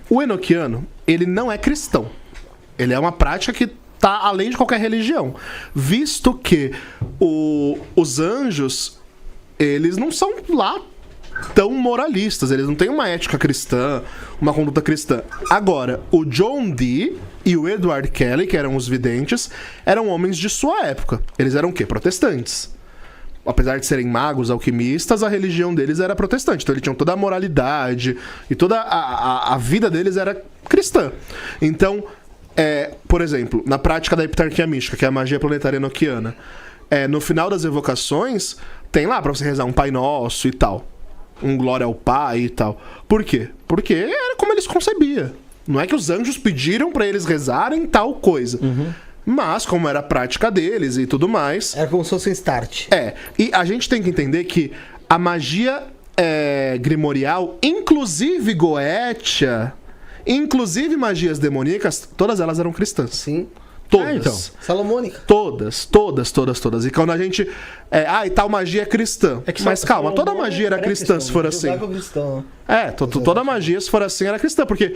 O enoquiano, ele não é cristão. Ele é uma prática que tá além de qualquer religião. Visto que os anjos, eles não são lá tão moralistas, eles não têm uma ética cristã, uma conduta cristã. Agora, o John Dee e o Edward Kelly, que eram os videntes, eram homens de sua época. Eles eram o quê? Protestantes. Apesar de serem magos, alquimistas, a religião deles era protestante. Então eles tinham toda a moralidade e toda a vida deles era cristã. Então, por exemplo, na prática da heptarquia mística, que é a magia planetária enoquiana, no final das evocações, tem lá pra você rezar um Pai Nosso e tal. Um glória ao Pai e tal. Por quê? Porque era como eles concebiam. Não é que os anjos pediram pra eles rezarem tal coisa. Mas, como era a prática deles e tudo mais... Era como se fosse um start. E a gente tem que entender que a magia grimorial, inclusive Goetia, inclusive magias demoníacas, todas elas eram cristãs. Sim. Todas. Então. Salomônica. Todas. E quando a gente... e tal magia é cristã. Mas calma, toda magia era cristã se for assim. Cristão. Toda magia se for assim era cristã, porque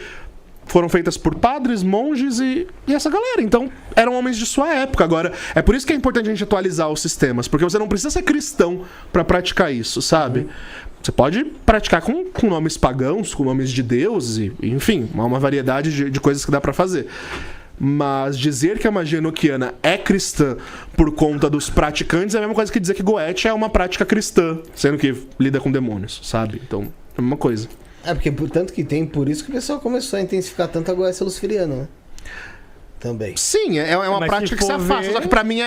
foram feitas por padres, monges e essa galera. Então, eram homens de sua época. Agora, é por isso que é importante a gente atualizar os sistemas, porque você não precisa ser cristão pra praticar isso, sabe? Você pode praticar com nomes pagãos, com nomes de Deus, e enfim, uma variedade de coisas que dá pra fazer. Mas dizer que a magia enoquiana é cristã por conta dos praticantes é a mesma coisa que dizer que Goethe é uma prática cristã, sendo que lida com demônios, sabe? Então, é a mesma coisa. Porque tanto que tem, por isso que o pessoal começou a intensificar tanto a Goécia luciferiana, né? Também. Sim, é uma prática que se afasta, só que pra mim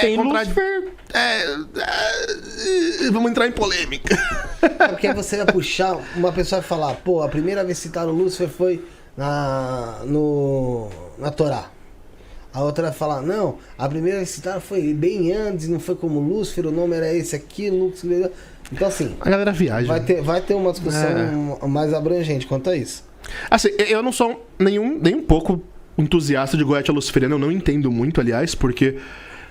tem Lúcifer. Vamos entrar em polêmica. Porque aí você vai puxar, uma pessoa vai falar, pô, a primeira vez que citaram Lúcifer foi na Torá. A outra vai falar, não, a primeira vez que citaram foi bem antes, não foi como Lúcifer, o nome era esse aqui, Lúcifer. Então assim, a galera viaja. Vai ter uma discussão mais abrangente quanto a isso. Assim, eu não sou nem um pouco entusiasta de Goetia luciferiana, eu não entendo muito, aliás, porque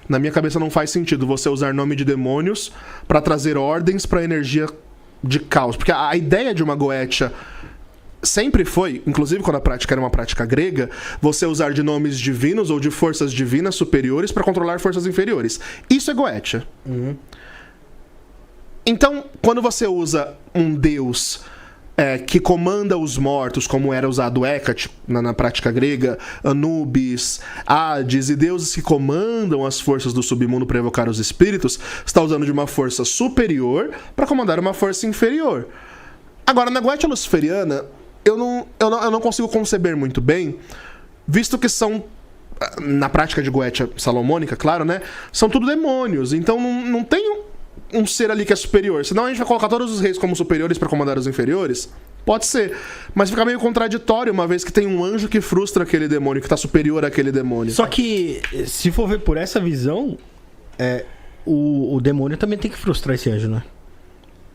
na minha cabeça não faz sentido você usar nome de demônios pra trazer ordens pra energia de caos. Porque a ideia de uma Goetia sempre foi, inclusive quando a prática era uma prática grega, você usar de nomes divinos ou de forças divinas superiores pra controlar forças inferiores. Isso é Goetia. Então, quando você usa um deus que comanda os mortos, como era usado Hecate na prática grega, Anubis, Hades e deuses que comandam as forças do submundo para evocar os espíritos, está usando de uma força superior para comandar uma força inferior. Agora, na Goetia luciferiana, eu não consigo conceber muito bem, visto que são, na prática de Goetia salomônica, claro, né? São tudo demônios, então não tem um ser ali que é superior. Senão a gente vai colocar todos os reis como superiores pra comandar os inferiores? Pode ser. Mas fica meio contraditório, uma vez que tem um anjo que frustra aquele demônio, que tá superior àquele demônio. Só que, se for ver por essa visão, o demônio também tem que frustrar esse anjo, né?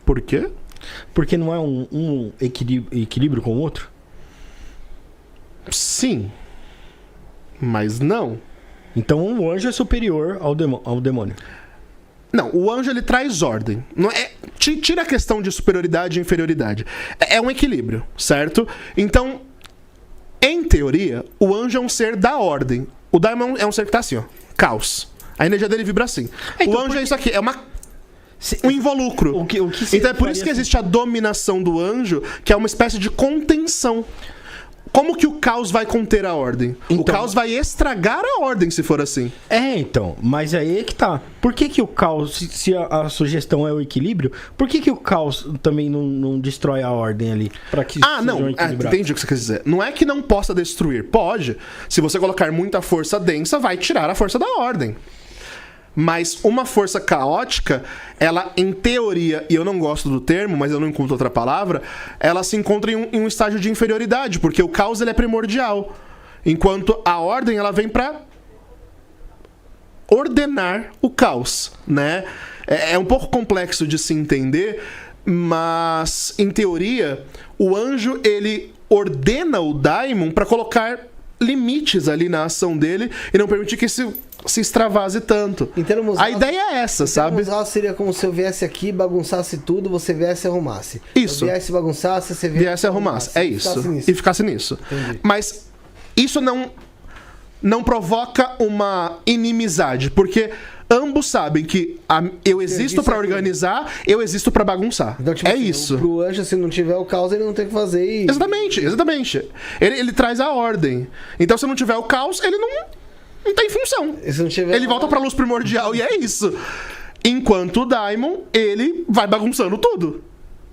Por quê? Porque não é um equilíbrio com o outro? Sim. Mas não. Então o anjo é superior ao demônio. Não, o anjo ele traz ordem. Não tira a questão de superioridade e inferioridade. É um equilíbrio, certo? Então, em teoria, o anjo é um ser da ordem. O daimon é um ser que tá assim, ó, caos. A energia dele vibra assim. Então, o anjo é isso aqui, é um involucro. Então é por isso que existe a dominação do anjo, que é uma espécie de contenção. Como que o caos vai conter a ordem? Então, o caos vai estragar a ordem, se for assim. Então, mas aí é que tá. Por que o caos, se a sugestão é o equilíbrio, por que o caos também não destrói a ordem ali? Pra que não, entendi o que você quer dizer. Não é que não possa destruir, pode. Se você colocar muita força densa, vai tirar a força da ordem. Mas uma força caótica, ela, em teoria, e eu não gosto do termo, mas eu não encontro outra palavra, ela se encontra em um estágio de inferioridade, porque o caos ele é primordial. Enquanto a ordem, ela vem pra ordenar o caos, né? É um pouco complexo de se entender, mas, em teoria, o anjo, ele ordena o daimon pra colocar limites ali na ação dele e não permitir que isso se extravase tanto. Em termos A ideia é essa, sabe? Seria como se eu viesse aqui, bagunçasse tudo, você viesse e arrumasse. Isso. Eu viesse e bagunçasse, você Viesse e arrumasse. É isso. E ficasse nisso. Entendi. Mas isso não provoca uma inimizade, porque ambos sabem que eu existo pra organizar, eu existo pra bagunçar. Então, tipo é assim, isso. Pro anjo, se não tiver o caos, ele não tem o que fazer. Exatamente. Ele traz a ordem. Então, se não tiver o caos, ele não tem função. E se não tiver Ele volta pra luz primordial e é isso. Enquanto o Daimon, ele vai bagunçando tudo.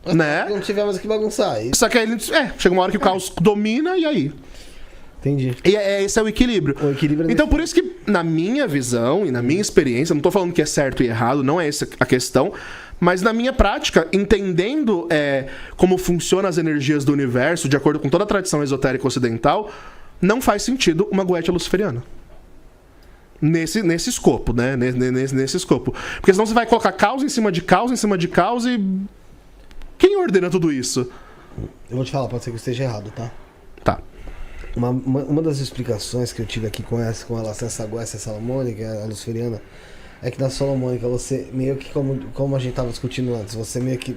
Né? Se não tiver mais o que bagunçar. Só que aí ele. Chega uma hora que o caos domina e aí. Entendi. E esse é o equilíbrio. O equilíbrio é Então, por isso que, na minha visão e na minha experiência, não tô falando que é certo e errado, não é essa a questão, mas na minha prática, entendendo como funcionam as energias do universo, de acordo com toda a tradição esotérica ocidental, não faz sentido uma Goetia luciferiana. Nesse escopo, né? Nesse escopo. Porque senão você vai colocar caos em cima de caos, em cima de caos e... Quem ordena tudo isso? Eu vou te falar, pode ser que eu esteja errado, tá? Tá. Uma das explicações que eu tive aqui com relação a essa Goetia salomônica, a luciferiana, é que na salomônica você meio que, como a gente estava discutindo antes, você meio que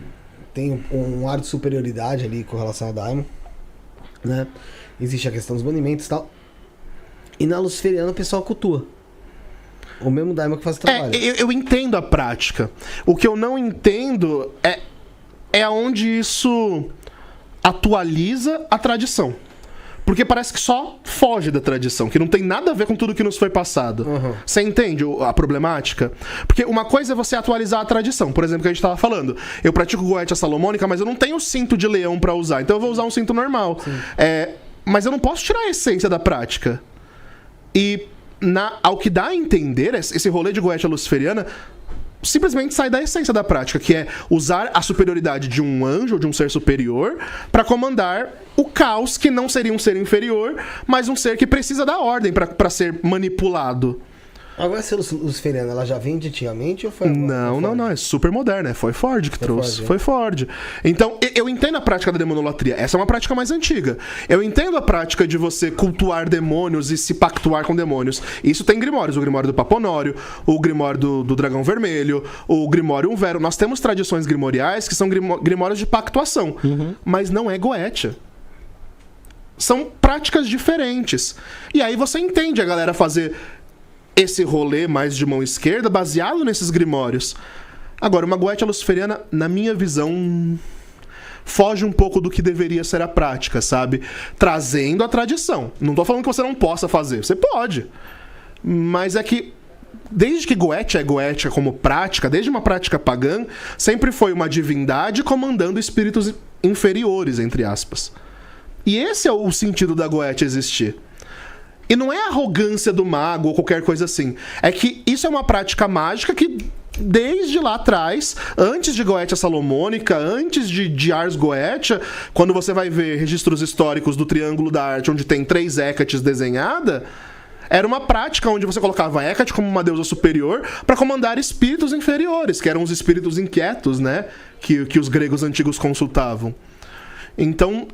tem um ar de superioridade ali com relação ao Daimon, né? Existe a questão dos banimentos e tal. E na luciferiana o pessoal cultua. O mesmo Daimon que faz o trabalho. Eu entendo a prática. O que eu não entendo é onde isso atualiza a tradição. Porque parece que só foge da tradição, que não tem nada a ver com tudo que nos foi passado. Uhum. Você entende a problemática? Porque uma coisa é você atualizar a tradição. Por exemplo, que a gente tava falando. Eu pratico Goetia salomônica, mas eu não tenho cinto de leão pra usar. Então eu vou usar um cinto normal. Mas eu não posso tirar a essência da prática. E ao que dá a entender, esse rolê de Goetia luciferiana simplesmente sai da essência da prática, que é usar a superioridade de um anjo ou de um ser superior para comandar o caos, que não seria um ser inferior, mas um ser que precisa da ordem para ser manipulado. Agora, essa luciferiana, ela já vem de antigamente ou foi agora? Não, é super moderna. Foi Ford que trouxe. Foi Ford. Então, eu entendo a prática da demonolatria. Essa é uma prática mais antiga. Eu entendo a prática de você cultuar demônios e se pactuar com demônios. Isso tem grimórios. O grimório do Paponório, o grimório do Dragão Vermelho, o grimório Umvero. Nós temos tradições grimoriais que são grimórios de pactuação. Uhum. Mas não é Goetia. São práticas diferentes. E aí você entende a galera fazer esse rolê mais de mão esquerda baseado nesses grimórios. Agora, uma Goetia luciferiana, na minha visão, foge um pouco do que deveria ser a prática, sabe? Trazendo a tradição. Não tô falando que você não possa fazer. Você pode. Mas é que, desde que Goetia é Goetia como prática, desde uma prática pagã, sempre foi uma divindade comandando espíritos inferiores, entre aspas. E esse é o sentido da Goetia existir. E não é a arrogância do mago ou qualquer coisa assim. É que isso é uma prática mágica que, desde lá atrás, antes de Goetia salomônica, antes de Ars Goetia, quando você vai ver registros históricos do Triângulo da Arte, onde tem 3 Hécates desenhada, era uma prática onde você colocava Hécate como uma deusa superior para comandar espíritos inferiores, que eram os espíritos inquietos, né? Que os gregos antigos consultavam. Então,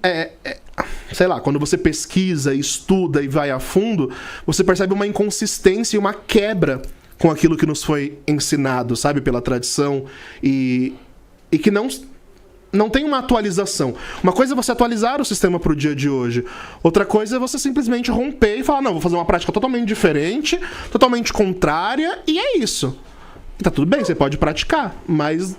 sei lá, quando você pesquisa, estuda e vai a fundo, você percebe uma inconsistência e uma quebra com aquilo que nos foi ensinado, sabe, pela tradição, e que não tem uma atualização. Uma coisa é você atualizar o sistema pro dia de hoje. Outra coisa é você simplesmente romper e falar, não, vou fazer uma prática totalmente diferente, totalmente contrária, e é isso. E tá tudo bem, você pode praticar, mas